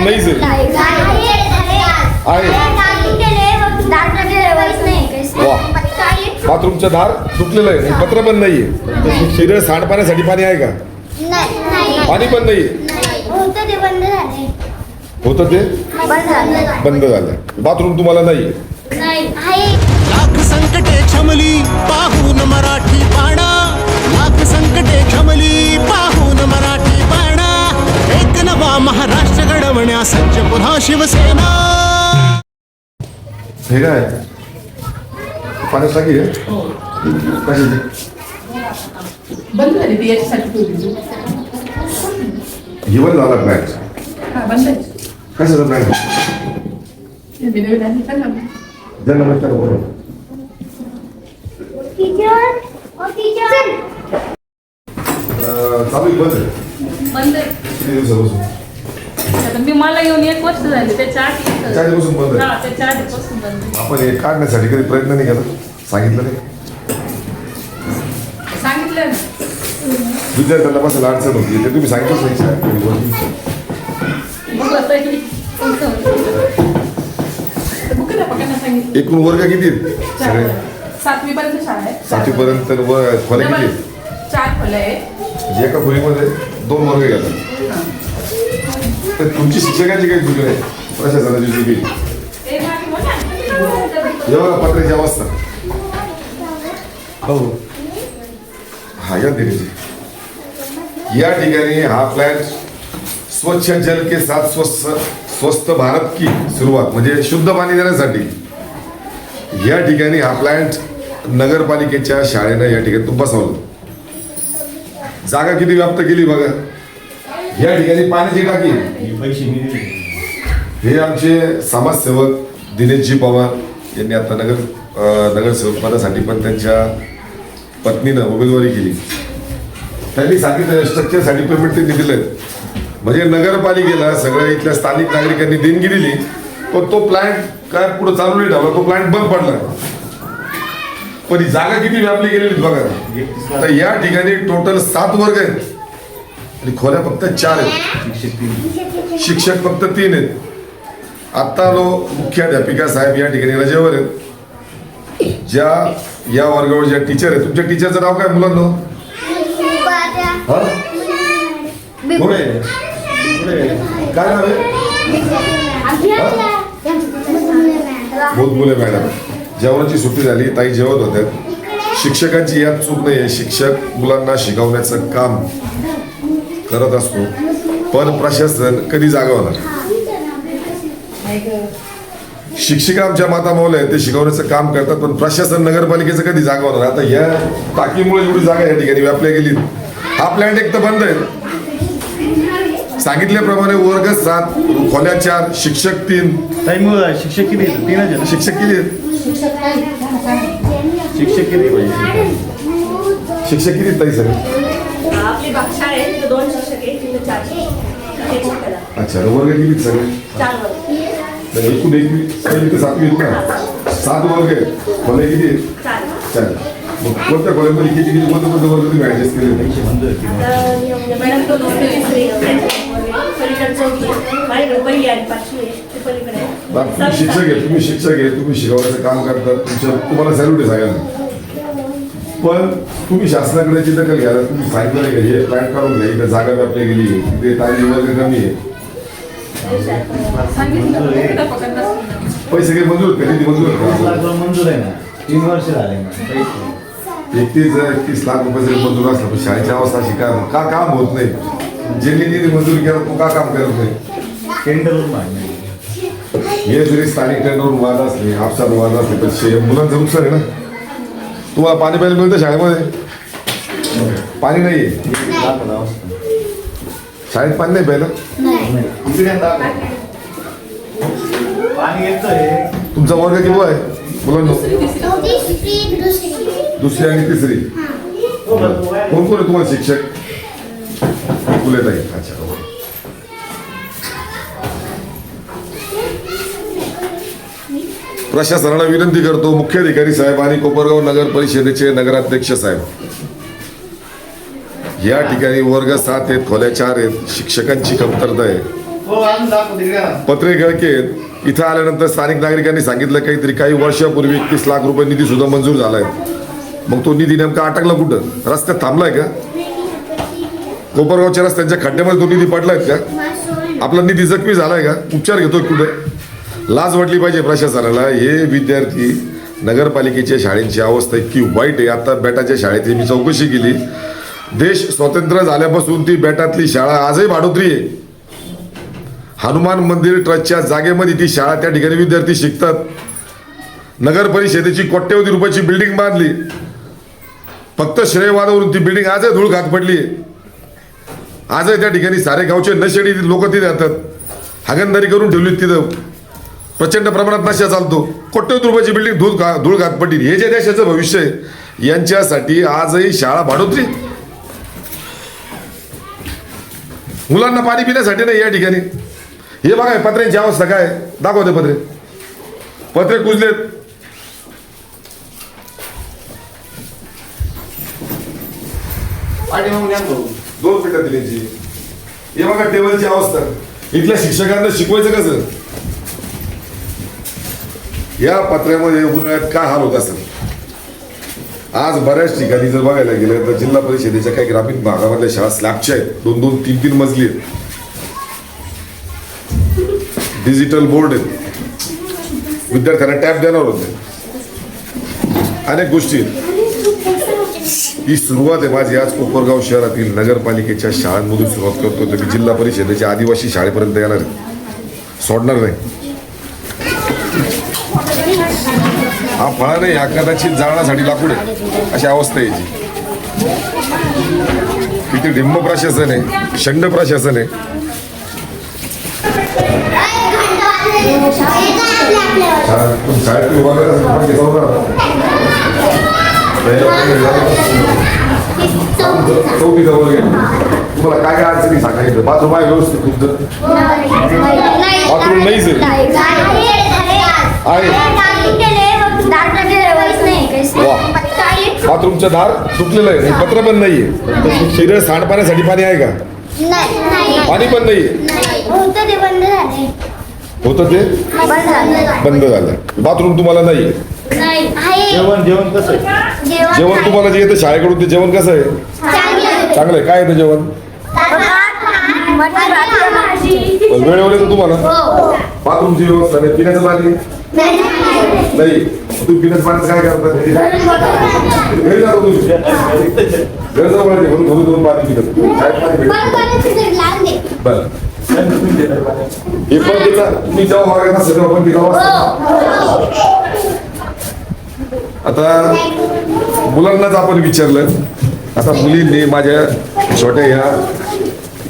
नाहीच आहे वा बाथरूमचं दार तुटलेलं आहे आणि पत्र पण नाहीये. तिथे सांडपाण्यासाठी पाणी आहे का? पाणी पण नाहीये. होतं ते बंद झालं. बाथरूम तुम्हाला नाहीये. लाख संकटे छमली पाहून मराठी पाडा, लाख संकटे छमली पाहून मराठी पाडा, एक नवा महाराष्ट्र घडवण्या सज्ज पुन्हा शिवसेना. हे काय पाण्यात टाकी आहे कशाची? बंद झाली ती याच्यासाठी ठेवली. जीवन झाला प्लॅन बंद आहे. कशाचा प्लॅन? जर नमस्कार बोला. चालू आहे बंद आहे. बंद आहे. किती दिवसापासून? आता मी मला येऊन 1 वर्ष झाले. त्याच्या आधी चार दिवसापासून बंद आहे. हा, त्याच्या आधीपासून बंद आहे. आपण हे काढण्यासाठी कधी प्रयत्न नाही केला? सांगितलं नाही सांगितलं ना. विद्यार्थ्यांना बसायला अडचण होती ते तुम्ही सांगितलंच नाही शाळेत. बघू आता ही कोणतं होतं. बुक ना पकांना सांगितलं. एकूण वर्ग किती आहेत? सगळे 7वी पर्यंत शाळा आहे. 7वी पर्यंत खोल्या किती आहेत? 4 खोल्या आहे. म्हणजे एका खोलीमध्ये 2 वर्ग घेतात. तर तुमची शिक्षकांची काही चुकी नाही, प्रशासनाची चुकी. ते मागे मोठा. जेव्हा पत्राची अवस्था हो हा या दिलीची या ठिकाणी हा प्लॅन स्वच्छ जल के साथ स्वस्त भारत की सुरुवात म्हणजे शुद्ध पाणी देण्यासाठी या ठिकाणी हा प्लॅन्ट नगरपालिकेच्या शाळेनं या ठिकाणी तो बसवला. जागा किती व्याप्त केली बघा. या ठिकाणी पाण्याची टाकी. हे आमचे समाजसेवक दिनेशजी पवार यांनी आता नगरसेवक पदासाठी पण त्यांच्या पत्नीनं उमेदवारी केली. त्यांनी सांगितलं स्ट्रक्चरसाठी पेमेंट त्यांनी दिलं म्हणजे नगरपालिकेला सगळ्या इथल्या स्थानिक नागरिकांनी देणगी दिली पण तो प्लॅन्ट काय पुढे चालू नाही ठेवला. तो प्लॅन्ट बंद पडला. पण ही जागा किती व्यापली गेलेली बघा. तर या ठिकाणी टोटल 7 वर्ग आहेत आणि खोल्या फक्त 4 आहेत. शिक्षक फक्त 3 आहेत. आता मुख्याध्यापिका साहेब या ठिकाणी रजेवर आहेत. ज्या या वर्गावर ज्या टीचर आहेत तुमच्या टीचरचं नाव काय मुलांना? काय नाव आहे? बोधमुले मॅडम. जेवणाची सुट्टी झाली ताई जेवत होत्या. शिक्षकांची यात चूक नाही आहे. शिक्षक मुलांना शिकवण्याचं काम करत असतो पण प्रशासन कधी जागा होणार? शिक्षिका आमच्या माता मौल्या आहेत ते शिकवण्याचं काम करतात पण प्रशासन नगरपालिकेचं कधी जागा होणार? आता या टाकीमुळे एवढी जागा या ठिकाणी व्यापल्या गेली. हा प्लॅन्ट एक तर बंद आहे. सांगितल्याप्रमाणे वर्ग 7 खोल्या 4 शिक्षक 3. शिक्षक किती? 3 शिक्षक किती आहेत? शिक्षक किती शिक्षक किती ताई सर? आपली भाषा आहे 2 शिक्षक आहेत. 4 अच्छा वर्ग किती सगळे? 4 वर्ग. एकूण 1वी ते 7वी आहेत ना? 7 वर्ग आहेत. खोल्या किती आहेत? 4. मग कोणत्या खोल्यामध्ये किती कोणते वर्ग तुम्ही ऍडजस्ट केले? मॅडम तो 2 शिक्षक आहे तुम्ही शिकवण्याचं काम करतात. तुम्हाला सॅल्यूट आहे सगळ्यांना. पण तुम्ही शासनाकडे याची दखल घ्या. तुम्ही सांगितलं नाही का हे प्लॅन काढून घ्या. इथे जागा व्यापली गेली तिथे तांत्रिक वर्ग कमी आहे. पैसे काही मंजूर आहेत का? किती मंजूर आहेत? मंजूर आहे ना. 3 वर्ष झाले. 31 लाख रुपये जरी मंजूर असला पण शाळेची अवस्था अशी काय का काम होत नाही? ज्यांनी निधी मंजूर केला तो का काम करत नाही? टेंडरवरून मागणी. हे जरी स्थानिक टेंडरवरून वाद असले आपसात वाद असले पण मुलांचं नुकसान आहे ना. तुम्हाला पाणी प्यायला मिळतं शाळेमध्ये? पाणी नाहीये शाळेत. पाणी नाही प्यायला. पाणी येतंय. तुमचा वर्ग किती आहे मुलांना? 2री आणि 3री. कोण कोण आहे तुम्हाला शिक्षक? फुले ताई. अच्छा प्रशासनाला विनंती करतो मुख्याधिकारी साहेब आणि कोपरगाव नगर परिषदेचे नगराध्यक्ष साहेब या ठिकाणी वर्ग 7 आहेत खोल्या 4 आहेत. शिक्षकांची कमतरता आहे. हो अजून दाखव तिकडे ना. पत्रे गळकेत इथं आल्यानंतर स्थानिक नागरिकांनी सांगितलं काहीतरी काही वर्षापूर्वी 31 लाख रुपये निधी सुद्धा मंजूर झालाय. मग तो निधी नेमका अटकला कुठं? रस्त्यात थांबलाय का? कोपरगावच्या रस्त्यांच्या खड्ड्यामध्ये तो निधी पडलाय का? आपला निधी जखमी झालाय का? उपचार घेतो कुठं? लाज वाटली पाहिजे प्रशासनाला. हे विद्यार्थी नगरपालिकेच्या शाळेची अवस्था इतकी वाईट आहे. आता बेटाच्या शाळेची मी चौकशी केली. देश स्वतंत्र झाल्यापासून ती बेटातली शाळा आजही भाडोत्री आहे. हनुमान मंदिर ट्रस्टच्या जागेमध्ये ती शाळा, त्या ठिकाणी विद्यार्थी शिकतात. नगर परिषदेची कोट्यवधी रुपयाची बिल्डिंग बांधली. फक्त श्रेयवादावरून ती बिल्डिंग आजही धूळ खात पडली. आजही त्या ठिकाणी सारे गावचे नशेडी लोक तिथे राहतात. हागणदारी करून ठेवली तिथं. प्रचंड प्रमाणात नशा चालतो. कोट्यवधी रुपयाची बिल्डिंग धूळ घात पडली. हे जे देशाचं भविष्य आहे यांच्यासाठी आजही शाळा भाडोत्री. मुलांना पाणी पिण्यासाठी नाही या ठिकाणी. हे बघा पत्र्यांची अवस्था काय दाखवते. पत्रे कुजलेत. पाठी मग नेमतो. 2 मिनिटं दिल्याची. हे बघा टेबलची अवस्था. इथल्या शिक्षकांना शिकवायचं कसं? या पत्र्यामध्ये उन्हाळ्यात काय हाल होत असेल. आज बऱ्याच ठिकाणी जर बघायला गेलं तर जिल्हा परिषदेच्या काही ग्रामीण भागामधल्या शाळा स्लॅबच्या आहेत. 2-2, 3-3 मजली आहेत. डिजिटल बोर्ड आहेत. विद्यार्थ्यांना टॅब देणार होते. अनेक गोष्टी आहेत. ही सुरुवात आहे माझी आज कोपरगाव शहरातील नगरपालिकेच्या शाळांमधून सुरुवात करतो. तर मी जिल्हा परिषदेच्या आदिवासी शाळेपर्यंत येणार आहे. सोडणार नाही. हा फळा नाही, हा कदाचित जाळण्यासाठी लाकूड आहे. अशी अवस्था आहे याची. किती ढिम्म प्रशासन आहे, शंड प्रशासन आहे. शाळेत चौकी जवळ गेली. तुम्हाला काय काय अडचणी सांगायचं? बाथरूम आहे व्यवस्थित तुमचं? बाथरूम नाहीच बाथरूमचं दार तुटलेलं आहे. पत्र पण नाहीये. शिरळ सांडपाण्यासाठी पाणी आहे का? पाणी पण नाहीये. होतं ते बंद झालं. बाथरूम तुम्हाला नाहीये. जेवण कसं आहे? जेवण तुम्हाला जे येतं शाळेकडून ते जेवण कसं आहे? चांगलं आहे. काय येतं जेवण? वेळेवर येतं तुम्हाला? बाथरूमची व्यवस्था नाही. पिण्याचं पाणी नाही. तुम्ही पिण्याचं पाण्याचं काय करता? घरी जातो तुम्ही. घरी जाऊ म्हणून घरून जाऊन पाणी पितात. बरं हे पण तिला तुम्ही जेव्हा मागायला असेल तेव्हा पण तिला आता मुलांनाच आपण विचारलं. आता मुलींनी माझ्या छोट्या ह्या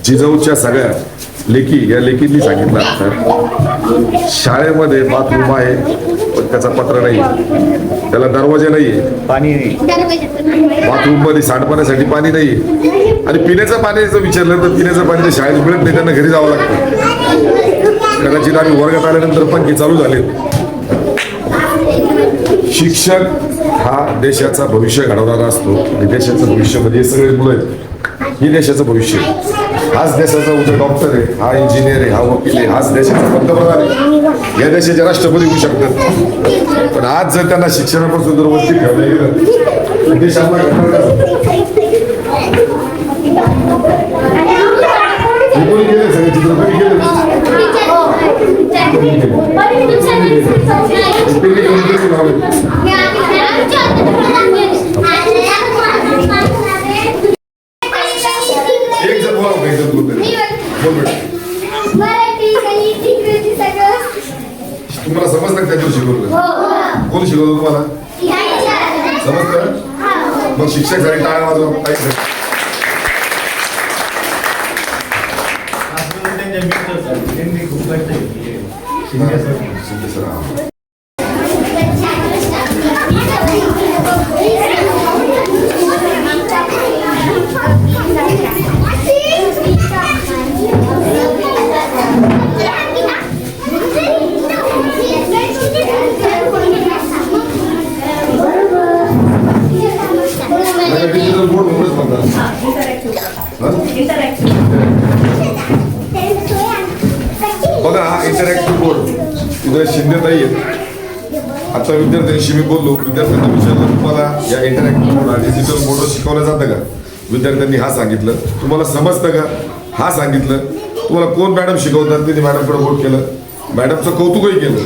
जिजाऊच्या सगळ्या लेकी, या लेकींनी सांगितलं आता शाळेमध्ये बाथरूम आहे पण त्याचा पत्रा नाही, त्याला दरवाजा नाहीये, पाणी बाथरूम मध्ये सांडपाण्यासाठी पाणी नाहीये. आणि पिण्याचं पाण्याचं विचारलं तर पिण्याचं पाणी तर शाळेत मिळत नाही, त्यांना घरी जावं लागतं. कदाचित आम्ही वर्गात आल्यानंतर पंखे चालू झाले. शिक्षक हा देशाचा भविष्य घडवणारा असतो आणि देशाचं भविष्य म्हणजे हे सगळे मुलं आहेत, ही देशाचं भविष्य. हाच देशाचा उद्या डॉक्टर आहे, हा इंजिनियर आहे, हा वकील आहे, हाच देशाचा पंतप्रधान आहे, या देशाचे राष्ट्रपती होऊ शकतात. पण आज जर त्यांना शिक्षणापासून जर वंचित ठेवलं गेलं तर देशाला सगळे चित्रपटी केले. एक जर बोला पाहिजे तुम्हाला समजलं त्याच्यावर शिकवलं कोण शिकवलं तुम्हाला समजतं? मग शिक्षकांनी टाळ्या वाजवा पाहिजे. त्यांच्या मित्र त्यांनी खूप कष्ट घेतली शिकण्यासाठी. डिजिटल बोर्ड म्हणूनच म्हणतात. हा इंटरॅक्टिव्ह बोर्ड इथे शिंदेताई आहेत. आता विद्यार्थ्यांशी मी बोललो, विद्यार्थ्यांना विचारलं तुम्हाला या इंटरॅक्टिव्ह बोर्ड आणि डिजिटल बोर्डवर शिकवलं जातं का? विद्यार्थ्यांनी हा सांगितलं. तुम्हाला समजतं का? हा सांगितलं. तुम्हाला कोण मॅडम शिकवतात? त्यांनी मॅडमकडे बोट केलं, मॅडमचं कौतुकही केलं.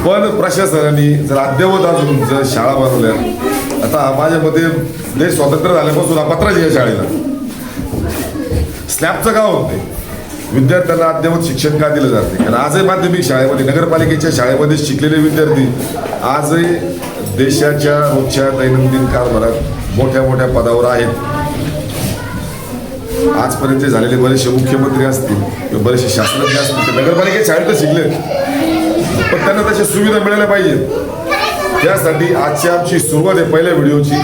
पण प्रशासनाने जर अद्ययावत अजून जर शाळा बनवल्या, आता माझ्या मते देश स्वातंत्र्य झाल्यापासून हा पत्राच या शाळेला स्लॅबचं का होत नाही? विद्यार्थ्यांना अद्ययावत शिक्षण का दिलं जात नाही? कारण आजही माध्यमिक शाळेमध्ये, नगरपालिकेच्या शाळेमध्ये शिकलेले विद्यार्थी आजही देशाच्या रोजच्या दैनंदिन कारभारात मोठ्या मोठ्या पदावर आहेत. आजपर्यंत झालेले बरेचसे मुख्यमंत्री असतील किंवा बरेचसे शास्त्रज्ञ असतील ते नगरपालिकेच्या शाळेत शिकले, पण त्यांना तशा सुविधा मिळाल्या पाहिजेत. त्यासाठी आजची आमची सुरुवात आहे पहिल्या व्हिडिओची.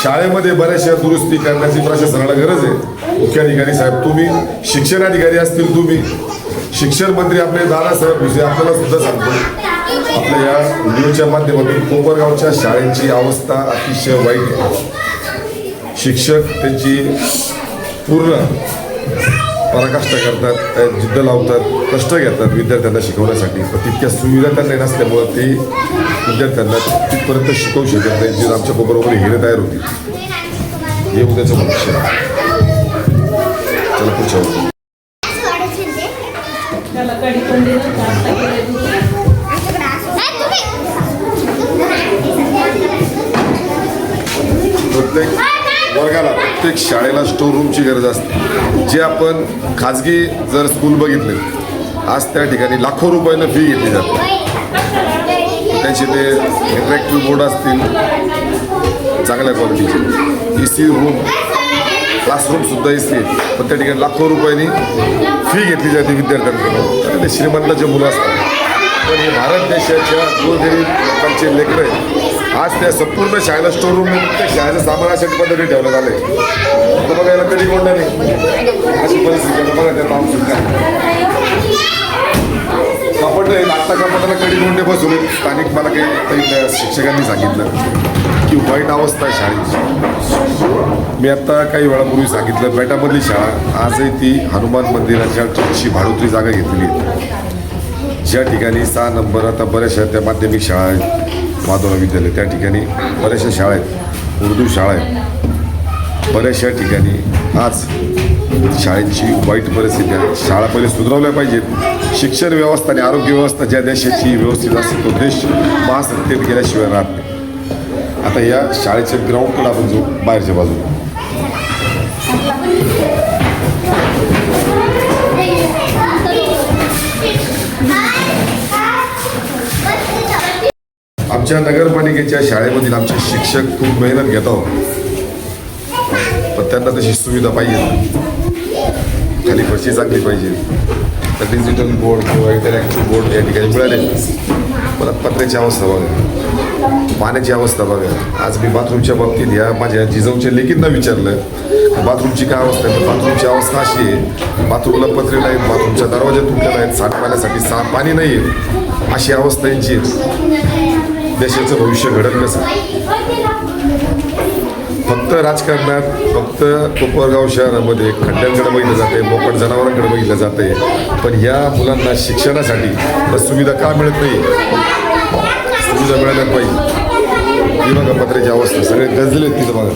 शाळेमध्ये बऱ्याचशा दुरुस्ती करण्याची प्रशासनाला गरज आहे. मुख्याधिकारी साहेब तुम्ही, शिक्षण अधिकारी असतील तुम्ही, शिक्षण मंत्री आपले दादासाहेब भुसे आपल्याला सुद्धा सांगतो, आपल्या या व्हिडिओच्या माध्यमातून कोपरगावच्या शाळेची अवस्था अतिशय वाईट आहे. शिक्षक त्यांची पूर्ण पराकाष्ठा करतात, जिद्द लावतात, कष्ट घेतात विद्यार्थ्यांना शिकवण्यासाठी, पण तितक्या सुविधा त्यांना नसल्यामुळं ते विद्यार्थ्यांना तिथपर्यंत शिकवू शकत नाही जे आमच्या कोपरगावमध्ये हिरे तयार होती. हे उद्याचं भविष्य आहे. चला पुढच्या होतं. त्याला कडी पण दिलं, नाश्ता केलाय तुम्ही. प्रत्येक वर्गाला, प्रत्येक शाळेला स्टोर रूमची गरज असते. जे आपण खाजगी जर स्कूल बघितले, आज त्या ठिकाणी लाखो रुपयानं फी घेतली जाते. त्यांचे ते इंटरॅक्टिव्ह बोर्ड असतील चांगल्या क्वालिटीचे, AC रूम, क्लासरूमसुद्धा AC, पण त्या ठिकाणी लाखो रुपयांनी फी घेतली जाते विद्यार्थ्यांकडून. कारण ते श्रीमंताचे मुलं असतात. पण हे भारत देशाच्या गोरगरीब लोकांचे लेकरं आहेत. आज त्या संपूर्ण शाळेला स्टोर रूम, प्रत्येक शाळेचं सामान अशा पद्धतीने ठेवण्यात आलं आहे. तर बघायला कधी कोणता नाही अशी परिस्थिती आहे. बघा त्या काम सुद्धा कपाट आहे. आत्ता कपाटाला कडी कोंडे बसवले. स्थानिक मला काही शिक्षकांनी सांगितलं की वाईट अवस्था आहे शाळेची. मी आत्ता काही वेळापूर्वी सांगितलं, पेटामधली शाळा आजही ती हनुमान मंदिराच्या ठिकाणी भाडोत्री जागा घेतलेली आहे. ज्या ठिकाणी 6 नंबर आता बऱ्याचशा त्या माध्यमिक शाळा आहेत, माधवराव विद्यालय, त्या ठिकाणी बऱ्याचशा शाळा आहेत, उर्दू शाळा आहेत. बऱ्याचशा ठिकाणी आज शाळेची वाईट परिस्थिती आहे. शाळा पहिले सुधारवल्या पाहिजेत. शिक्षण व्यवस्था आणि आरोग्य व्यवस्था ज्या देशाची व्यवस्थित असते तो देश महासत्तेत गेल्याशिवाय राहत नाही. आता या शाळेच्या ग्राउंडकडे आपण जाऊ, बाहेरच्या बाजूला. आमच्या नगरपालिकेच्या शाळेमधील आमचे शिक्षक खूप मेहनत घेत आहोत, पण त्यांना तशी सुविधा पाहिजे. खाली फरशी चांगली पाहिजे. तर डिजिटल बोर्ड किंवा इंटरॅक्टिव्ह बोर्ड या ठिकाणी मिळाले. मला पत्र्याची अवस्था बघा, पाण्याची अवस्था बघा. आज मी बाथरूमच्या बाबतीत या माझ्या जिजाऊच्या लेकींना विचारलं बाथरूमची काय अवस्था आहे. तर बाथरूमची अवस्था अशी आहे, बाथरूमला पत्रे नाहीत, बाथरूमच्या दरवाजा तुटलेला आहेत, सांडपाण्यासाठी पाणी नाही आहे, अशी अवस्था यांची आहे. देशाचं भविष्य घडत कसं? फक्त राजकारणात, फक्त कोपरगाव शहरामध्ये खड्ड्यांकडे बघितलं जाते, मोकट जनावरांकडे बघितलं जाते, पण ह्या मुलांना शिक्षणासाठी सुविधा का मिळत नाही? सुविधा मिळायला पाहिजे. ही बघा पत्र्याची अवस्था, सगळे गजले आहेत तिथं बघा.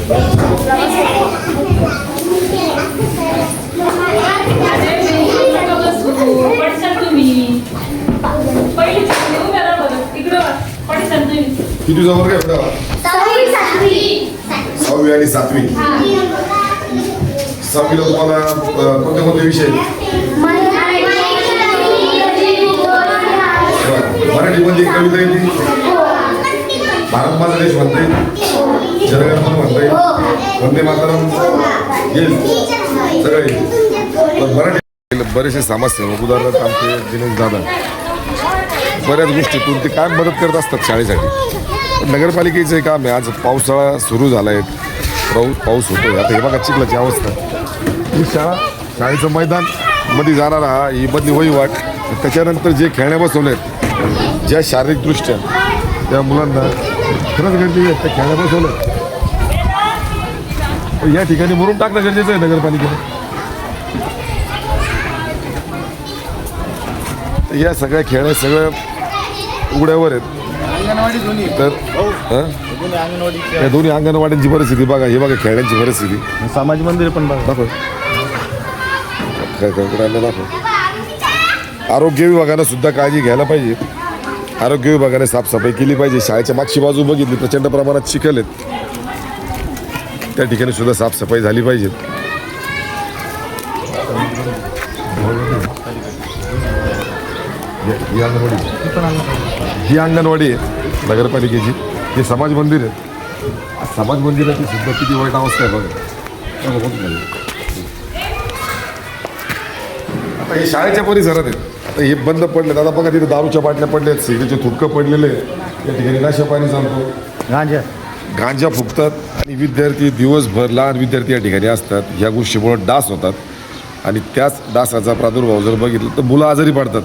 किती तुझा वर्ग आहे बेटा? 6वी आणि 7वी. 6वीला तुम्हाला कोणते कोणते विषय? मराठीमध्ये कविता येते, भारत माझा देश म्हणता येईल, जनगणमन म्हणता येईल, वंदे मातरम येईल, सगळं येईल. पण मराठी बरेचसे समाजसेवक, उदाहरणार्थ आमचे दिनेश दादा, बऱ्याच गोष्टीतून ते काय मदत करत असतात शाळेसाठी. नगरपालिकेचं काम आहे. आज पावसाळा सुरू झाला आहे, पाऊस होतो. आता हे बघा चिखलाची अवस्था. ही शाळेचं मैदान मध्ये जाणारा हा ही मधली वहिवाट, त्याच्यानंतर जे खेळण्या बसवले आहेत, ज्या शारीरिकदृष्ट्या त्या मुलांना खरंच गरजेचं आहे, त्या खेळण्या बसवल्या या ठिकाणी मुरुम टाकणं गरजेचं आहे नगरपालिकेने. या सगळ्या खेळ सगळं उघड्यावर आहेत. अंगणवाडी दोन्ही तर हं? दोन्ही अंगणवाडी या दोन्ही अंगणवाड्यांची परिस्थिती बघा, हे बघा खेळण्यांची परिस्थिती समाज मंदिर पण बघा. दाखव. दाखव. आरोग्य विभागानं सुद्धा काळजी घ्यायला पाहिजे. आरोग्य विभागाने साफसफाई केली पाहिजे. शाळेच्या मागची बाजू बघितली, प्रचंड प्रमाणात चिखल आहेत, त्या ठिकाणी सुद्धा साफसफाई झाली पाहिजे. ही अंगणवाडी आहे नगरपालिकेची, हे समाज मंदिर आहे. समाज मंदिराची सुद्धा किती वाईट अवस्था आहे बघा. आता हे शाळेच्या परिसरात आहेत. आता हे बंद पडले, आता बघा तिथे दारूच्या बाटल्या पडल्यात, सिगरेटचे थुटकं पडलेले आहेत. या ठिकाणी नाशा पाणी चालतो, गांजा फुकतात आणि विद्यार्थी दिवसभर, लहान विद्यार्थी या ठिकाणी असतात. ह्या गोष्टीमुळे डास होतात आणि त्याच डासाचा प्रादुर्भाव जर बघितला तर मुलं आजारी पडतात.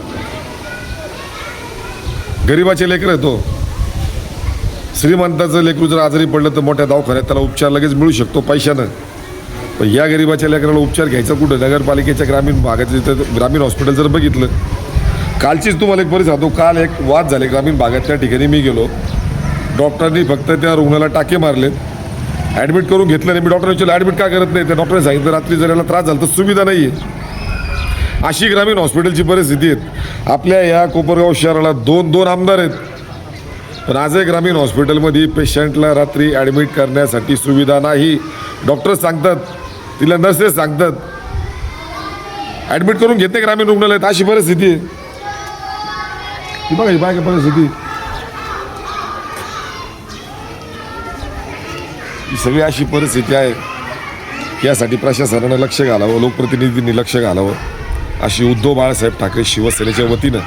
गरिबाचे लेकरं आहे तो. श्रीमंताचं लेकरू जर आजारी पडलं तर मोठ्या दवाखान्यात त्याला उपचार लगेच मिळू शकतो पैशानं. पण या गरिबाच्या लेकराला उपचार घ्यायचा कुठं? नगरपालिकेच्या ग्रामीण भागात ग्रामीण हॉस्पिटल जर बघितलं, कालचीच तुम्हाला एक परिस्थिती सांगतो. काल एक वाद झाले ग्रामीण भागातल्या ठिकाणी. मी गेलो, डॉक्टरांनी फक्त त्या रुग्णाला टाके मारले, ॲडमिट करून घेतलं नाही. मी डॉक्टर विचारलं ॲडमिट का करत नाही? त्या डॉक्टरने सांगितलं रात्री जर याला त्रास झाला तर सुविधा नाही आहे. अशी ग्रामीण हॉस्पिटलची परिस्थिती आहे. आपल्या या कोपरगाव शहराला 2 आमदार आहेत, पण आजही ग्रामीण हॉस्पिटलमध्ये पेशंटला रात्री ॲडमिट करण्यासाठी सुविधा नाही. डॉक्टर सांगतात, तिला नर्सेस सांगतात, ॲडमिट करून घेते ग्रामीण रुग्णालयात. अशी परिस्थिती आहे. ही बघा, ही बाय परिस्थिती. ही सगळी अशी परिस्थिती आहे. यासाठी प्रशासनानं लक्ष घालावं, लोकप्रतिनिधींनी लक्ष घालावं, अशी उद्धव बाळासाहेब ठाकरे शिवसेनेच्या वतीनं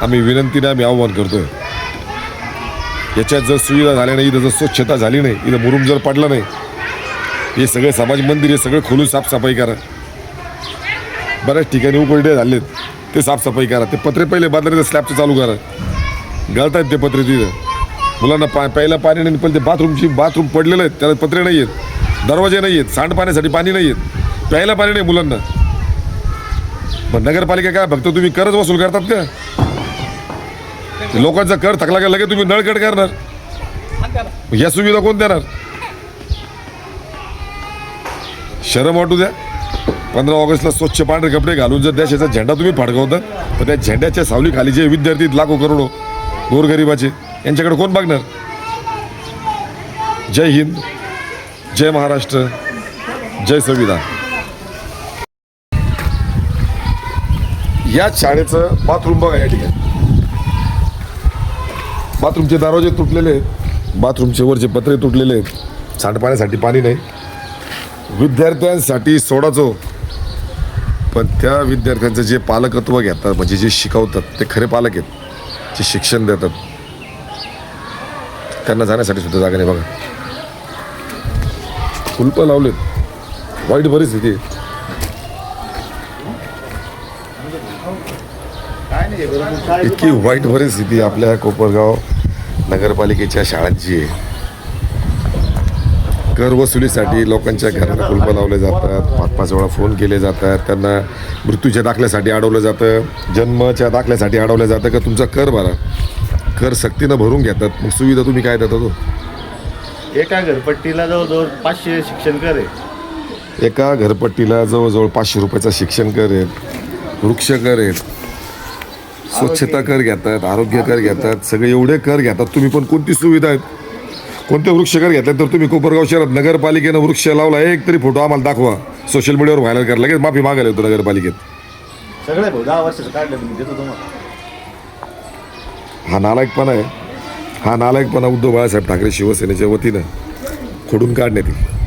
आम्ही विनंतीने आव्हान करतोय. याच्यात जर सुविधा झाल्या नाही, इथं जर स्वच्छता झाली नाही, इथं मुरुम जर पडला नाही, हे सगळे समाज मंदिर हे सगळं खोलून साफसफाई करा. बऱ्याच ठिकाणी उकळडे झालेत, ते साफसफाई करा. ते पत्रे पहिले बदलायचं, स्लॅबचं चालू करा. गळतायत ते पत्रे तिथं. मुलांना प्यायला पाणी नाही. पण ते बाथरूम पडलेलं आहेत, त्याला पत्रे नाही आहेत, दरवाजे नाही आहेत, सांडपाण्यासाठी पाणी नाही आहेत, प्यायला पाणी नाही मुलांना. पण नगरपालिका काय फक्त तुम्ही करच वसूल करतात का? लोकांचा कर थकला का लगेच तुम्ही नळकट करणार? या सुविधा कोण देणार? शरम वाटू द्या. 15 ऑगस्टला स्वच्छ पांढरे कपडे घालून जर देशाचा झेंडा तुम्ही फडकवता, तर त्या झेंड्याच्या सावलीखाली जे विद्यार्थी लाखो करोडो गोरगरिबाचे, यांच्याकडे कोण बघणार? जय हिंद, जय महाराष्ट्र, जय संविधान. या शाळेचं बाथरूम बघा. या ठिकाणी बाथरूमचे दरवाजे तुटलेले आहेत, बाथरूमचे वरचे पत्रे तुटलेले आहेत, सांडपाण्यासाठी पाणी नाही. विद्यार्थ्यांसाठी सोडाचो, पण त्या विद्यार्थ्यांचं जे पालकत्व घेतात, म्हणजे जे शिकवतात, ते खरे पालक आहेत, जे शिक्षण देतात, त्यांना जाण्यासाठी सुद्धा जागा नाही बघा. कुलपं लावलेत. वाईट परिस्थिती आहे. इतकी वाईट परिस्थिती आपल्या कोपरगाव नगरपालिकेच्या शाळांची आहे. कर वसुलीसाठी लोकांच्या घराला कुलपं लावले जातात, 5-5 वेळा फोन केले जातात, त्यांना मृत्यूच्या दाखल्यासाठी अडवलं जातं, जन्माच्या दाखल्यासाठी अडवलं जातं का तुमचा कर भरा. कर सक्तीनं भरून घेतात, मग सुविधा तुम्ही काय देता? तो एका घरपट्टीला जवळजवळ 500 शिक्षण कर आहे. एका घरपट्टीला जवळजवळ 500 रुपयाचा शिक्षण कर आहेत, वृक्ष कर आहेत, स्वच्छता कर घेतात, आरोग्य कर घेतात, सगळे एवढे कर घेतात. तुम्ही पण कोणती सुविधा आहेत? कोणते वृक्ष कर घेतात? तर तुम्ही कोपरगाव शहरात नगरपालिकेनं वृक्ष लावला, एक तरी फोटो आम्हाला दाखवा, सोशल मीडियावर व्हायरल करा. लगेच माफी मागायला येतो नगरपालिकेत. सगळे 10 वर्षाचं काढलं मी देतो तुम्हाला. हा नालायकपणा आहे. हा नालायकपणा उद्धव बाळासाहेब ठाकरे शिवसेनेच्या वतीनं खोडून काढण्यात येईल.